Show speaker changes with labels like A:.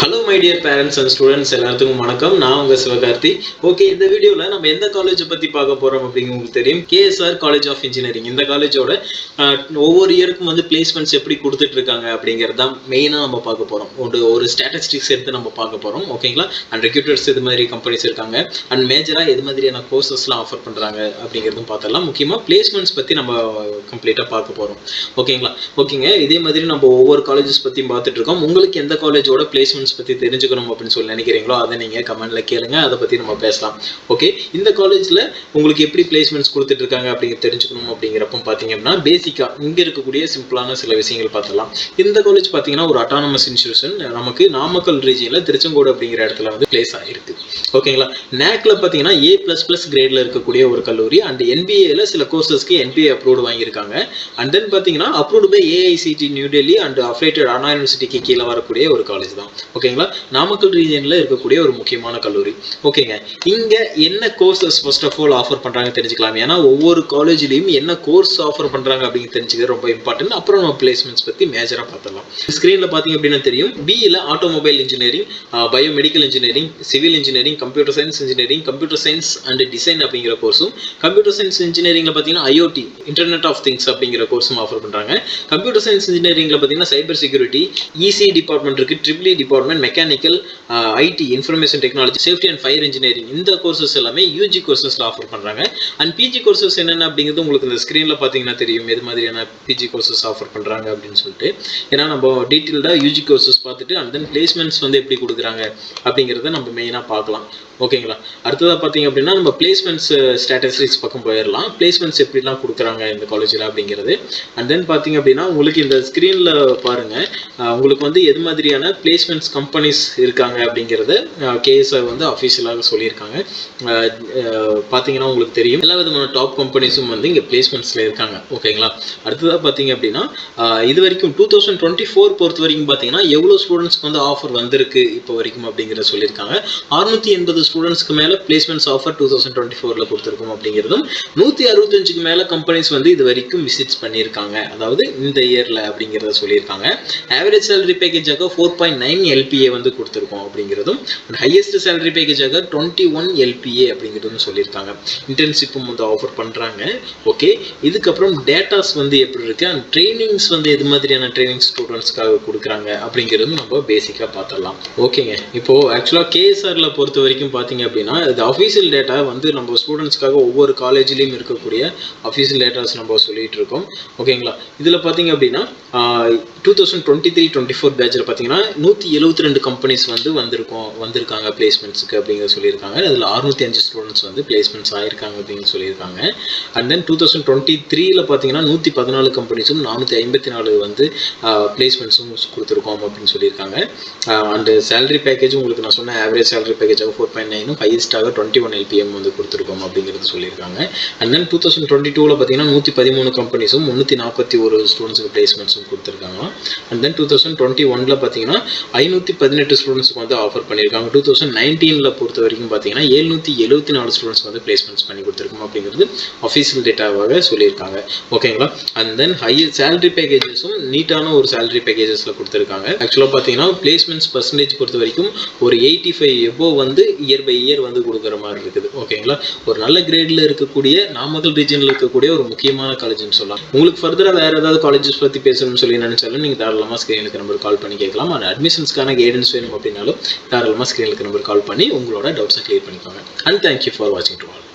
A: Hello my dear parents and students எல்லாத்துக்கும் வணக்கம். நான் உங்க சிவகார்த்தி. ஓகே, இந்த வீடியோல நம்ம எந்த காலேஜை பத்தி பார்க்க போறோம் அப்படின்னு உங்களுக்கு தெரியும். KSR college of engineering. இந்த காலேஜோட ஒவ்வொரு இயருக்கும் வந்து பிளேஸ்மெண்ட்ஸ் எப்படி கொடுத்துட்டு இருக்காங்க அப்படிங்கிறது தான் மெயினாக நம்ம பார்க்க போறோம். ஒரு ஸ்டாட்டிஸ்டிக்ஸ் எடுத்து நம்ம பார்க்க போறோம். ஓகேங்களா? அண்ட் ரெக்ரூட்டர்ஸ் இது மாதிரி கம்பெனிஸ் இருக்காங்க. அண்ட் மேஜரா எது மாதிரியான கோர்சஸ்லாம் ஆஃபர் பண்றாங்க அப்படிங்கிறதும் பார்த்தலாம். முக்கியமாக பிளேஸ்மெண்ட்ஸ் பத்தி நம்ம கம்ப்ளீட்டா பார்க்க போறோம். ஓகேங்க. இதே மாதிரி நம்ம ஒவ்வொரு காலேஜஸ் பத்தியும் பார்த்துட்டு இருக்கோம். உங்களுக்கு எந்த காலேஜோட பிளேஸ்மெண்ட்ஸ் பத்தி தெரிஞ்சுக்கணும் அப்படின்னு சொல்லி நினைக்கிறீங்களோ அதை நீங்க கமெண்ட்ல கேளுங்க. அதை பத்தி நம்ம பேசலாம். ஓகே, இந்த காலேஜ்ல உங்களுக்கு எப்படி பிளேஸ்மெண்ட்ஸ் கொடுத்துட்டு இருக்காங்க அப்படிங்க தெரிஞ்சுக்கணும் அப்படிங்கிறப்ப பாத்தீங்க அப்படின்னா பேசிக்கா இங்க இருக்கக்கூடிய சிம்பிளான சில விஷயங்கள் பார்த்தலாம். இந்த காலேஜ் பாத்தீங்கன்னா ஒரு அட்டானமஸ் இன்ஸ்டிடியூஷன். நமக்கு நாமக்கல் ரீஜியன்ல திருச்செங்கோடு அப்படிங்கிற இடத்துல வந்து பிளேஸ் ஆயிருக்கு. ஓகேங்களா? நேக்ல பாத்தீங்கன்னா A++ கிரேட்ல இருக்கக்கூடிய ஒரு கல்லூரி. அண்ட் NBAல சில கோர்சஸ்க்கு NBA அப்ரூவ்டு வாங்கியிருக்காங்க. அண்ட் தென் பாத்தீங்கன்னா approved by AICT New Delhi and affiliated Anna யூனிவர்சிட்டிக்கு கீழே வரக்கூடிய ஒரு காலேஜ் தான். ஓகேங்களா? நாமக்கல் ரீஜியன்ல இருக்கக்கூடிய ஒரு முக்கியமான கல்லூரி. ஓகேங்க, இங்க என்ன courses first of all offer பண்றாங்க தெரிஞ்சுக்கலாம். ஏன்னா ஒவ்வொரு காலேஜ்லயும் என்ன கோர்ஸ் ஆஃபர் பண்றாங்க அப்படின்னு தெரிஞ்சுக்கிறது ரொம்ப இம்பார்ட்டன்ட். அப்புறம் நம்ம பிளேஸ்மெண்ட்ஸ் பத்தி மேஜரா பார்த்தலாம். ஸ்கிரீன்ல பாத்தீங்க அப்படின்னா தெரியும். பிஇல automobile engineering, biomedical engineering, civil engineering, computer science engineering, computer science and design அப்படிங்கிற கோர்ஸும், கம்ப்யூட்டர் சயின்ஸ் இன்ஜினியரிங்ல பாத்தீங்கன்னா IoT இன்டர்நெட் ஆஃப் திங்ஸ் அப்படிங்கிற கோர்ஸும் ஆஃபர் பண்றாங்க. கம்ப்யூட்டர் சயின்ஸ் இன்ஜினியரிங்ல பாத்தீங்கன்னா சைபர் செக்யூரிட்டி, EC டிபார்ட்மெண்ட் இருக்கு, EEE department, mechanical, IT information technology, safety and fire engineering, இந்த courses எல்லாமே UG கோர்சஸ்ல offer பண்றாங்க. அண்ட் PG கோர்சஸ் என்னென்ன அப்படிங்கிறது உங்களுக்கு இந்த ஸ்கிரீன்ல பாத்தீங்கன்னா தெரியும் எது மாதிரியான PG கோர்சஸ் ஆஃபர் பண்றாங்க அப்படின்னு சொல்லிட்டு. ஏன்னா நம்ம டீட்டெயில்டா UG கோர்சஸ் பார்த்துட்டு அண்ட் தென் பிளேஸ்மெண்ட்ஸ் வந்து எப்படி கொடுக்குறாங்க அப்படிங்கிறத நம்ம மெயினா பார்க்கலாம். ஓகேங்களா? அடுத்ததா பாத்தீங்க அப்படின்னா நம்ம பிளேஸ்மெண்ட்ஸ் ஸ்டாட்டிஸ்டிக்ஸ் பக்கம் போயிடலாம். பிளேஸ்மெண்ட்ஸ் எப்படிலாம் கொடுக்குறாங்க இந்த காலேஜில் அப்படிங்கிறது. அண்ட் தென் பாத்தீங்க அப்படின்னா உங்களுக்கு இந்த ஸ்கிரீன்ல பாருங்க, உங்களுக்கு வந்து எது மாதிரியான பிளேஸ்மெண்ட்ஸ் கம்பெனிஸ் இருக்காங்க அப்படிங்கிறத KSR வந்து அஃபீஷியலாக சொல்லியிருக்காங்க. பார்த்தீங்கன்னா உங்களுக்கு தெரியும் எல்லா விதமான டாப் கம்பெனிஸும் வந்து இங்கே பிளேஸ்மெண்ட்ஸில் இருக்காங்க. ஓகேங்களா? அடுத்ததாக பார்த்தீங்க அப்படின்னா இது வரைக்கும் 2024 பொறுத்த வரைக்கும் பார்த்தீங்கன்னா எவ்வளோ ஸ்டூடெண்ட்ஸ்க்கு வந்து ஆஃபர் வந்திருக்கு இப்போ வரைக்கும் அப்படிங்கிறத சொல்லியிருக்காங்க. 680 ஸ்டூடெண்ட்ஸ்க்கு மேலே பிளேஸ்மெண்ட்ஸ் ஆஃபர் 2024ல் கொடுத்துருக்கோம் அப்படிங்கிறதும், 165க்கு மேலே கம்பெனிஸ் வந்து இது வரைக்கும் விசிட்ஸ் பண்ணியிருக்காங்க, அதாவது இந்த இயரில் அப்படிங்கிறத சொல்லியிருக்காங்க. ஆவரேஜ் சேலரி பேக்கேஜாக 4.9 LPA வந்து கொடுத்துருக்கோம் அப்படிங்கிறதும், ஹையஸ்ட் சேலரி பேக்கேஜாக 21 LPA அப்படிங்கிறதும் சொல்லியிருக்காங்க. இன்டர்ன்ஷிப்பும் வந்து ஆஃபர் பண்ணுறாங்க. ஓகே, இதுக்கப்புறம் டேட்டாஸ் வந்து எப்படி இருக்கு அண்ட் ட்ரைனிங்ஸ் வந்து எது மாதிரியான ட்ரைனிங் ஸ்டூடெண்ட்ஸ்க்காக கொடுக்குறாங்க அப்படிங்கிறதும் நம்ம பேசிக்காக பார்த்துடலாம். ஓகேங்க, இப்போ ஆக்சுவலாக KSRல பொறுத்த வரைக்கும் பார்த்தீங்க அப்படின்னா இது அஃபீஷியல் டேட்டா வந்து நம்ம ஸ்டூடெண்ட்ஸ்க்காக ஒவ்வொரு காலேஜ்லேயும் இருக்கக்கூடிய அஃபீஷியல் டேட்டாஸ் நம்ம சொல்லிட்டு இருக்கோம். ஓகேங்களா? இதில் பார்த்தீங்க அப்படின்னா 2023-24 பேட்சில் பார்த்தீங்கன்னா 172 கம்பெனிஸ் வந்து வந்திருக்காங்க பிளேஸ்மெண்ட்ஸுக்கு அப்படிங்கிறத சொல்லியிருக்காங்க. அதில் 605 ஸ்டூடெண்ட்ஸ் வந்து பிளேஸ்மெண்ட்ஸ் ஆயிருக்காங்க அப்படின்னு சொல்லியிருக்காங்க. அண்ட் தென் 2023ல் பார்த்தீங்கன்னா 114 கம்பெனிஸும் 454 வந்து பிளேஸ்மெண்ட்ஸும் கொடுத்துருக்கோம் அப்படின்னு சொல்லியிருக்காங்க. அண்ட் சேலரி பேக்கேஜ் உங்களுக்கு நான் சொன்ன ஆவரேஜ் சேலரி பேக்கேஜாக 4.9 ஹையஸ்டாக 21 LPM வந்து கொடுத்துருக்கோம் அப்படிங்கிறது சொல்லியிருக்காங்க. அண்ட் தென் 2022ல் பார்த்தீங்கன்னா 113 கம்பெனிஸும் 341 ஸ்டூடெண்ட்ஸுக்கு பிளேஸ்மெண்ட்ஸும் கொடுத்துருக்காங்க. அண்ட் தென் 2021ல் பார்த்தீங்கன்னா 518 ஸ்டூடெண்ட்ஸ்க்கு வந்து ஆஃபர் பண்ணியிருக்காங்க. 2019ல் பொறுத்த வரைக்கும் பார்த்தீங்கன்னா 774 ஸ்டூடெண்ட்ஸ் வந்து பிளேஸ்மெண்ட்ஸ் பண்ணி கொடுத்துருக்கோம் அப்படிங்கிறது அஃபீஷியல் டேட்டாவாக சொல்லியிருக்காங்க. ஓகேங்களா? அண்ட் தென் சேலரி பேக்கேஜஸும் நீட்டான ஒரு சேலரி பேக்கேஜஸில் கொடுத்துருக்காங்க. ஆக்சுவலாக பார்த்தீங்கன்னா பிளேஸ்மெண்ட்ஸ் பர்சன்டேஜ் பொறுத்த வரைக்கும் ஒரு 85 எபோவ் வந்து இயர் பை இயர் வந்து கொடுக்குற மாதிரி இருக்குது. ஓகேங்களா? ஒரு நல்ல கிரேடில் இருக்கக்கூடிய நாமக்கல் ரீஜனில் இருக்கக்கூடிய ஒரு முக்கியமான காலேஜ்னு சொல்லலாம். உங்களுக்கு ஃபர்தராக வேறு ஏதாவது காலேஜஸ் பற்றி பேசணும்னு சொல்லி நினைச்சாலும் நீங்கள் தாராளமாக ஸ்க்ரீனுக்கு நம்பர் கால் பண்ணி கேட்கலாம். அண்ட் அட்மிஷன்ஸ்க்கான கைடன்ஸ் வேணும் அப்படின்னாலும் தாராளமாக ஸ்க்ரீனுக்கு நம்பர் கால் பண்ணி உங்களோட டவுட்ஸை கிளியர் பண்ணிக்கோங்க. அண்ட் தேங்க்யூ ஃபார் வாட்சிங் டு ஆல்.